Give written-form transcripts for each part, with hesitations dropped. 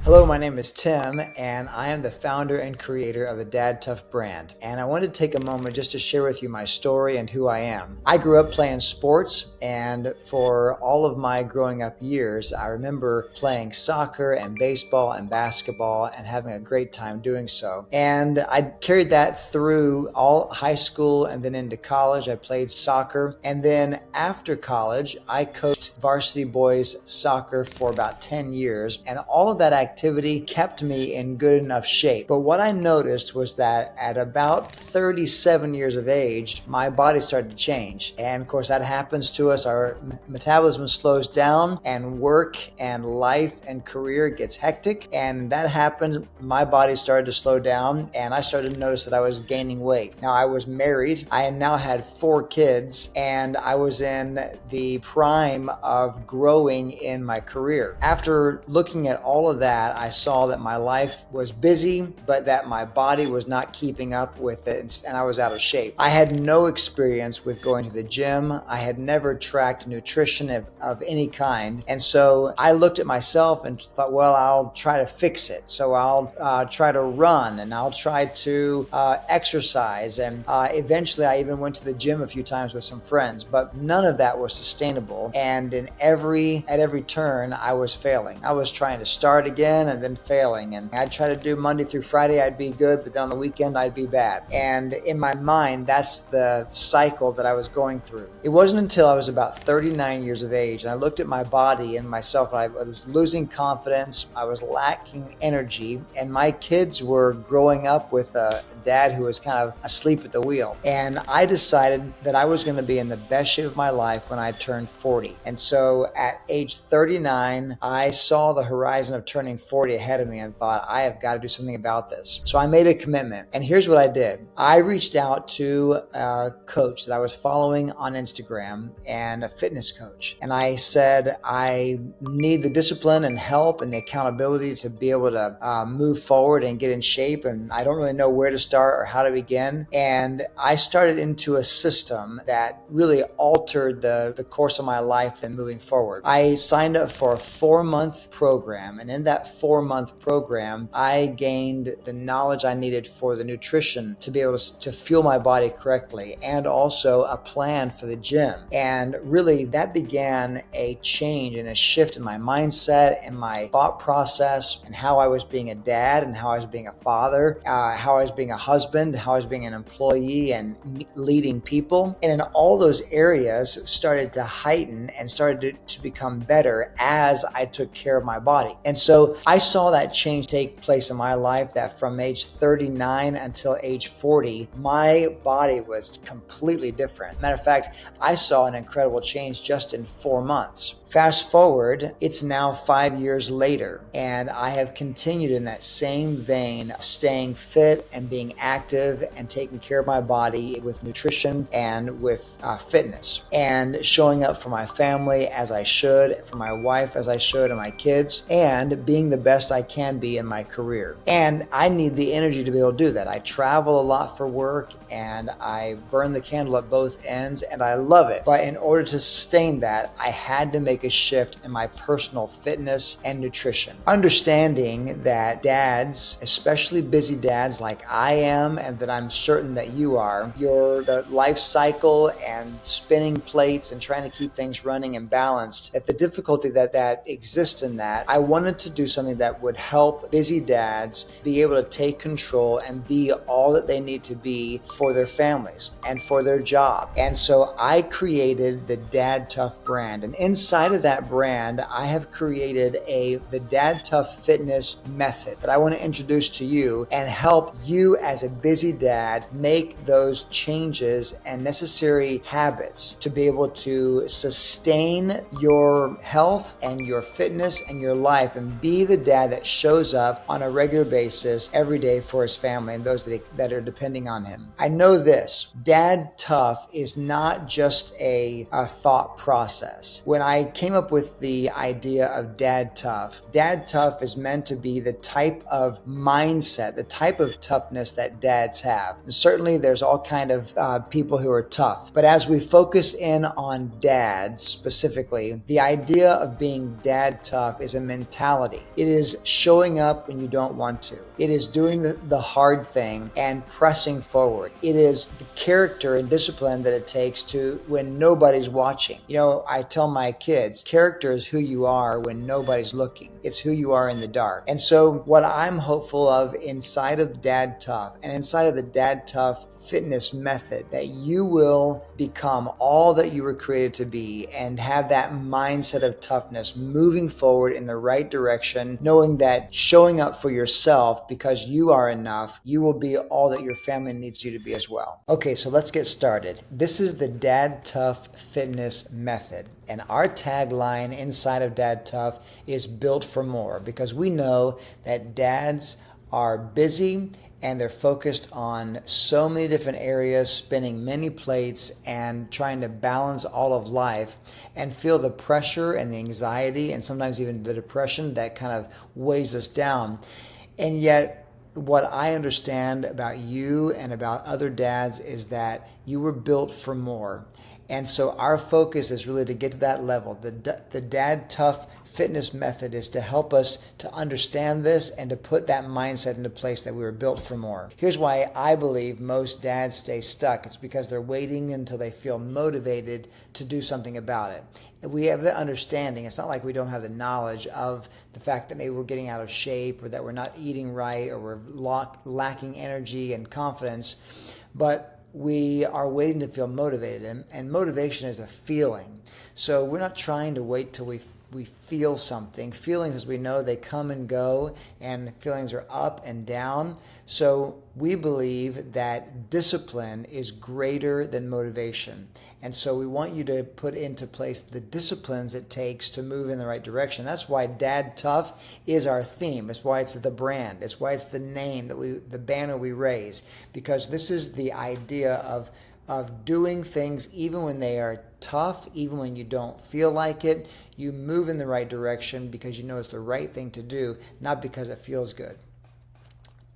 Hello, my name is Tim, and I am the founder and creator of the Dad Tough brand. And I wanted to take a moment just to share with you my story and who I am. I grew up playing sports, and for all of my growing up years, I remember playing soccer and baseball and basketball and having a great time doing so. And I carried that through all high school and then into college. I played soccer. And then after college, I coached varsity boys soccer for about 10 years. And all of that activity kept me in good enough shape. But what I noticed was that at about 37 years of age, my body started to change. And of course, that happens to us. Our metabolism slows down, and work and life and career gets hectic. And that happened. My body started to slow down, and I started to notice that I was gaining weight. Now, I was married. I had now had 4 kids, and I was in the prime of growing in my career. After looking at all of that, I saw that my life was busy, but that my body was not keeping up with it, and I was out of shape. I had no experience with going to the gym. I had never tracked nutrition of any kind. And so I looked at myself and thought, well, I'll try to fix it. So I'll try to run, and I'll try to exercise. And eventually I even went to the gym a few times with some friends, but none of that was sustainable. And at every turn, I was failing. I was trying to start again and then failing. And I'd try to do Monday through Friday, I'd be good, but then on the weekend, I'd be bad. And in my mind, that's the cycle that I was going through. It wasn't until I was about 39 years of age, and I looked at my body and myself, and I was losing confidence, I was lacking energy, and my kids were growing up with a dad who was kind of asleep at the wheel. And I decided that I was going to be in the best shape of my life when I turned 40. And so at age 39, I saw the horizon of turning 40 ahead of me and thought, I have got to do something about this. So I made a commitment. And here's what I did. I reached out to a coach that I was following on Instagram, and a fitness coach. And I said, I need the discipline and help and the accountability to be able to move forward and get in shape. And I don't really know where to start or how to begin. And I started into a system that really altered the course of my life and moving forward. I signed up for a 4-month program. And in that 4-month program, I gained the knowledge I needed for the nutrition to be able to fuel my body correctly, and also a plan for the gym. And really that began a change and a shift in my mindset and my thought process, and how I was being a dad, and how I was being a father, how I was being a husband, how I was being an employee and leading people. And in all those areas started to heighten and started to become better as I took care of my body. And so I saw that change take place in my life, that from age 39 until age 40, my body was completely different. Matter of fact, I saw an incredible change just in 4 months. Fast forward, it's now 5 years later, and I have continued in that same vein of staying fit and being active and taking care of my body with nutrition and with fitness, and showing up for my family as I should, for my wife as I should, and my kids, and being the best I can be in my career. And I need the energy to be able to do that. I travel a lot for work, and I burn the candle at both ends, and I love it. But in order to sustain that, I had to make a shift in my personal fitness and nutrition. Understanding that dads, especially busy dads like I am, and that I'm certain that you are, the life cycle and spinning plates and trying to keep things running and balanced, that the difficulty that exists in that, I wanted to do something that would help busy dads be able to take control and be all that they need to be for their families and for their job. And so I created the Dad Tough brand. And inside of that brand, I have created the Dad Tough fitness method that I want to introduce to you and help you as a busy dad make those changes and necessary habits to be able to sustain your health and your fitness and your life, and be the dad that shows up on a regular basis every day for his family and those that are depending on him. I know this, Dad Tough is not just a thought process. When I came up with the idea of Dad Tough is meant to be the type of mindset, the type of toughness that dads have. And certainly there's all kind of people who are tough, but as we focus in on dads specifically, the idea of being Dad Tough is a mentality. It is showing up when you don't want to. It is doing the hard thing and pressing forward. It is the character and discipline that it takes to when nobody's watching. You know, I tell my kids, character is who you are when nobody's looking. It's who you are in the dark. And so what I'm hopeful of inside of Dad Tough and inside of the Dad Tough fitness method, that you will become all that you were created to be and have that mindset of toughness, moving forward in the right direction, knowing that showing up for yourself because you are enough, you will be all that your family needs you to be as well. Okay, so let's get started. This is the Dad Tough fitness method. And our tagline inside of Dad Tough is built for more, because we know that dads are busy and they're focused on so many different areas, spinning many plates and trying to balance all of life, and feel the pressure and the anxiety and sometimes even the depression that kind of weighs us down. And yet, what I understand about you and about other dads is that you were built for more. And so our focus is really to get to that level. The Dad Tough fitness method is to help us to understand this and to put that mindset into place that we were built for more. Here's why I believe most dads stay stuck. It's because they're waiting until they feel motivated to do something about it. And we have the understanding. It's not like we don't have the knowledge of the fact that maybe we're getting out of shape, or that we're not eating right, or we're lacking energy and confidence. But we are waiting to feel motivated, and motivation is a feeling. So we're not trying to wait till we feel something. Feelings, as we know, they come and go, and feelings are up and down. So we believe that discipline is greater than motivation. And so we want you to put into place the disciplines it takes to move in the right direction. That's why Dad Tough is our theme. It's why it's the brand. It's why it's the name, the banner we raise, because this is the idea of doing things even when they are tough, even when you don't feel like it. You move in the right direction because you know it's the right thing to do, not because it feels good.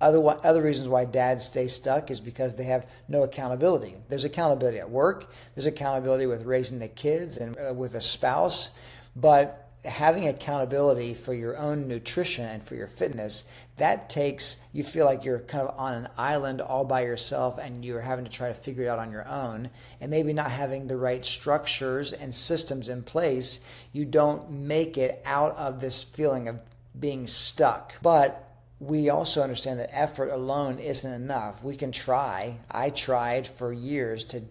Other reasons why dads stay stuck is because they have no accountability. There's accountability at work. There's accountability with raising the kids and with a spouse. But having accountability for your own nutrition and for your fitness, that takes, you feel like you're kind of on an island all by yourself and you're having to try to figure it out on your own, and maybe not having the right structures and systems in place, you don't make it out of this feeling of being stuck. But we also understand that effort alone isn't enough. We can try. I tried for years to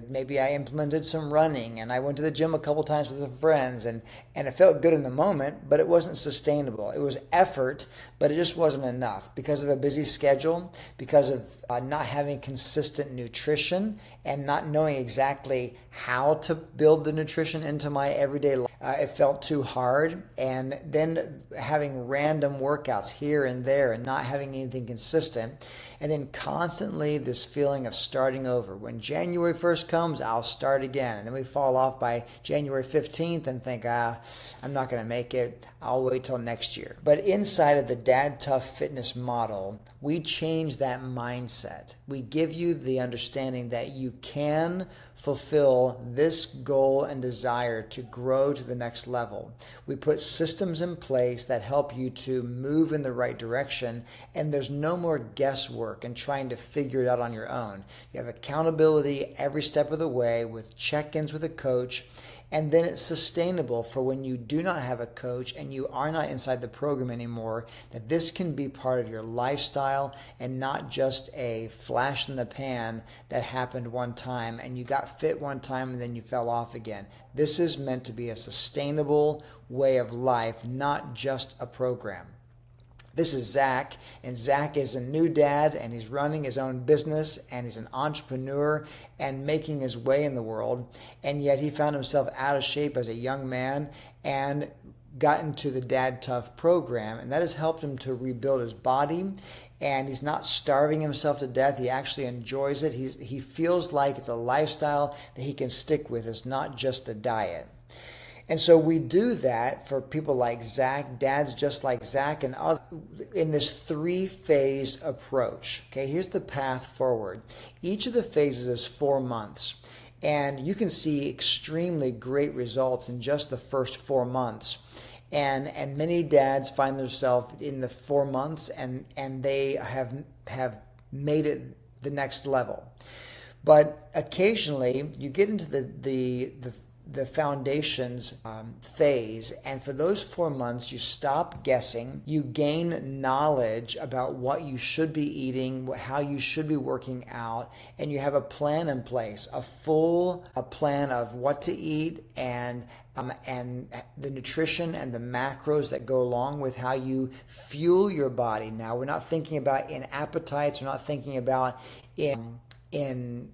maybe I implemented some running, and I went to the gym a couple times with some friends, and it felt good in the moment, but it wasn't sustainable. It was effort, but it just wasn't enough because of a busy schedule, because of not having consistent nutrition and not knowing exactly how to build the nutrition into my everyday life. It felt too hard, and then having random workouts here and there and not having anything consistent, and then constantly this feeling of starting over. When January 1st comes, I'll start again, and then we fall off by January 15th and think, I'm not going to make it. I'll wait till next year. But inside of the Dad Tough fitness model, we change that mindset. We give you the understanding that you can fulfill this goal and desire to grow to the next level. We put systems in place that help you to move in the right direction, and there's no more guesswork and trying to figure it out on your own. You have accountability every step of the way with check-ins with a coach, and then it's sustainable for when you do not have a coach and you are not inside the program anymore, that this can be part of your lifestyle and not just a flash in the pan that happened one time and you got fit one time and then you fell off again. This is meant to be a sustainable way of life, not just a program. This is Zach, and Zach is a new dad, and he's running his own business, and he's an entrepreneur and making his way in the world, and yet he found himself out of shape as a young man and got into the Dad Tough program, and that has helped him to rebuild his body, and he's not starving himself to death. He actually enjoys it. He feels like it's a lifestyle that he can stick with. It's not just a diet. And so we do that for people like Zach, dads just like Zach, and other, in this three-phase approach. Okay, here's the path forward. Each of the phases is 4 months, and you can see extremely great results in just the first 4 months. And many dads find themselves in the 4 months, and they have made it the next level. But occasionally you get into the foundations phase, and for those 4 months you stop guessing, you gain knowledge about what you should be eating, how you should be working out, and you have a plan in place, a plan of what to eat, and the nutrition and the macros that go along with how you fuel your body. Now, we're not thinking about in appetites, we're not thinking about in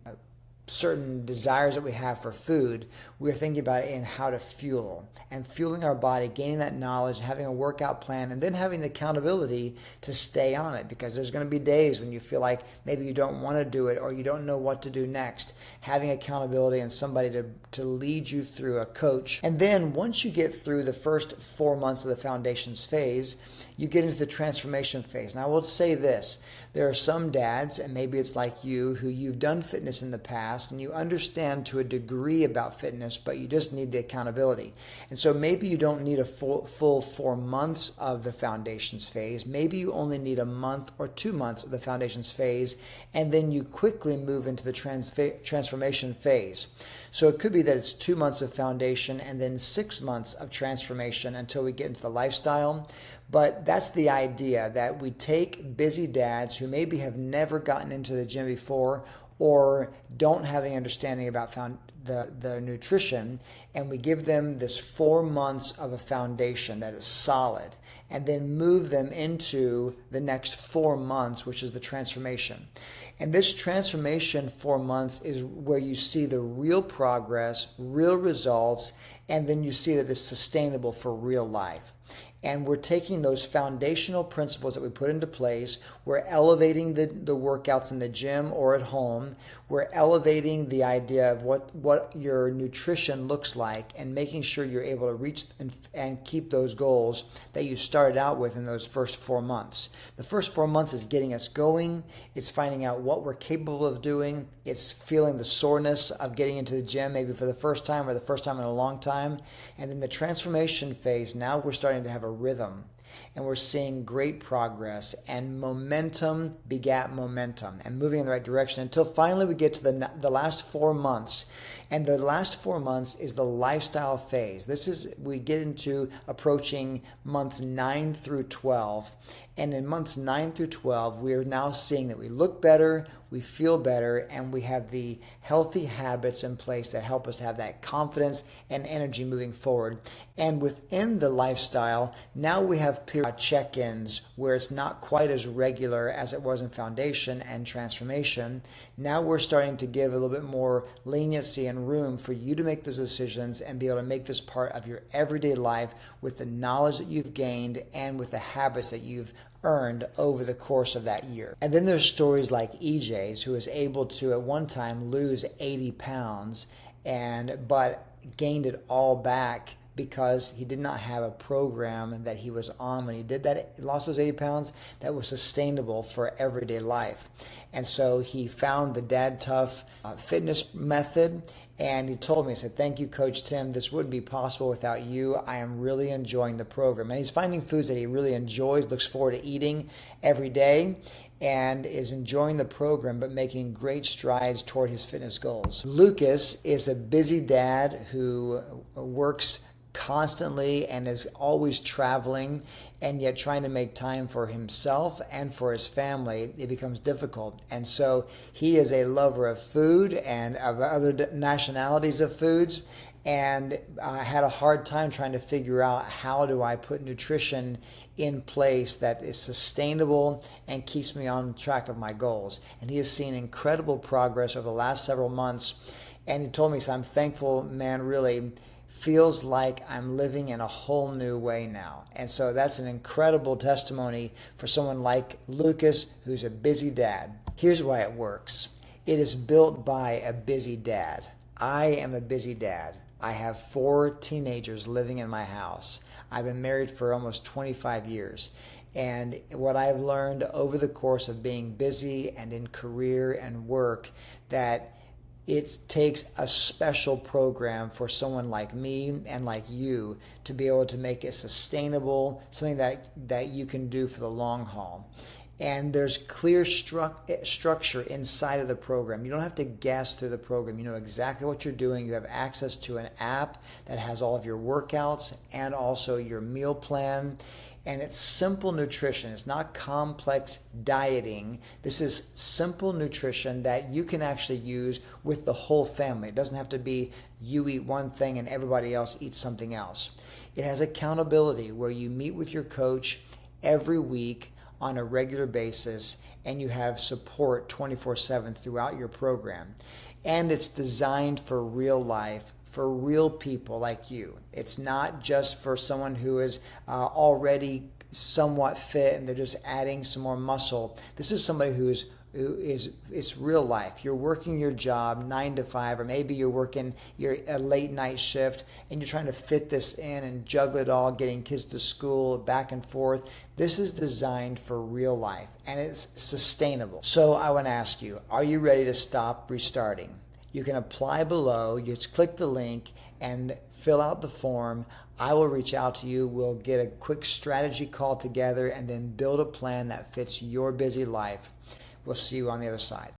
certain desires that we have for food. We're thinking about it in how to fuel, and fueling our body, gaining that knowledge, having a workout plan, and then having the accountability to stay on it, because there's going to be days when you feel like maybe you don't want to do it or you don't know what to do next. Having accountability and somebody to lead you through, a coach. And then once you get through the first 4 months of the foundations phase, you get into the transformation phase. And I will say this, there are some dads, and maybe it's like you, who you've done fitness in the past and you understand to a degree about fitness, but you just need the accountability. And so maybe you don't need a full 4 months of the foundations phase. Maybe you only need a month or 2 months of the foundations phase, and then you quickly move into the transformation phase. So it could be that it's 2 months of foundation and then 6 months of transformation until we get into the lifestyle. But that's the idea, that we take busy dads who maybe have never gotten into the gym before or don't have any understanding about the nutrition, and we give them this 4 months of a foundation that is solid, and then move them into the next 4 months, which is the transformation. And this transformation 4 months is where you see the real progress, real results, and then you see that it's sustainable for real life. And we're taking those foundational principles that we put into place. We're elevating the workouts in the gym or at home. We're elevating the idea of what your nutrition looks like, and making sure you're able to reach and keep those goals that you started out with in those first 4 months. The first 4 months is getting us going. It's finding out what we're capable of doing. It's feeling the soreness of getting into the gym, maybe for the first time or the first time in a long time. And then the transformation phase, now we're starting to have a rhythm, and we're seeing great progress, and momentum begat momentum, and moving in the right direction until finally we get to the last 4 months. And the last 4 months is the lifestyle phase. We get into approaching months 9 through 12. And in months 9 through 12, we are now seeing that we look better, we feel better, and we have the healthy habits in place that help us have that confidence and energy moving forward. And within the lifestyle, now we have check-ins where it's not quite as regular as it was in foundation and transformation. Now we're starting to give a little bit more leniency and room for you to make those decisions and be able to make this part of your everyday life with the knowledge that you've gained and with the habits that you've earned over the course of that year. And then there's stories like EJ's, who was able to at one time lose 80 pounds but gained it all back because he did not have a program that he was on when he did that. He lost those 80 pounds that was sustainable for everyday life. And so he found the Dad Tough fitness method, and he told me, he said, "Thank you, Coach Tim. This wouldn't be possible without you. I am really enjoying the program." And he's finding foods that he really enjoys, looks forward to eating every day, and is enjoying the program, but making great strides toward his fitness goals. Lucas is a busy dad who works constantly and is always traveling, and yet trying to make time for himself and for his family, it becomes difficult. And so he is a lover of food and of other nationalities of foods, and had a hard time trying to figure out, how do I put nutrition in place that is sustainable and keeps me on track of my goals. And he has seen incredible progress over the last several months. And he told me, so I'm thankful, man, really feels like I'm living in a whole new way now. And so that's an incredible testimony for someone like Lucas, who's a busy dad. Here's why it works. It is built by a busy dad. I am a busy dad. I have 4 teenagers living in my house. I've been married for almost 25 years. And what I've learned over the course of being busy and in career and work, that It takes a special program for someone like me and like you to be able to make it sustainable, something that you can do for the long haul. And there's clear structure inside of the program. You don't have to guess through the program. You know exactly what you're doing. You have access to an app that has all of your workouts and also your meal plan. And it's simple nutrition. It's not complex dieting. This is simple nutrition that you can actually use with the whole family. It doesn't have to be you eat one thing and everybody else eats something else. It has accountability where you meet with your coach every week on a regular basis, and you have support 24/7 throughout your program. And it's designed for real life, for real people like you. It's not just for someone who is already somewhat fit and they're just adding some more muscle. This is somebody who is it's real life. You're working your job 9 to 5, or maybe you're working a late night shift and you're trying to fit this in and juggle it all, getting kids to school, back and forth. This is designed for real life and it's sustainable. So I want to ask you, are you ready to stop restarting? You can apply below. You just click the link and fill out the form. I will reach out to you. We'll get a quick strategy call together and then build a plan that fits your busy life. We'll see you on the other side.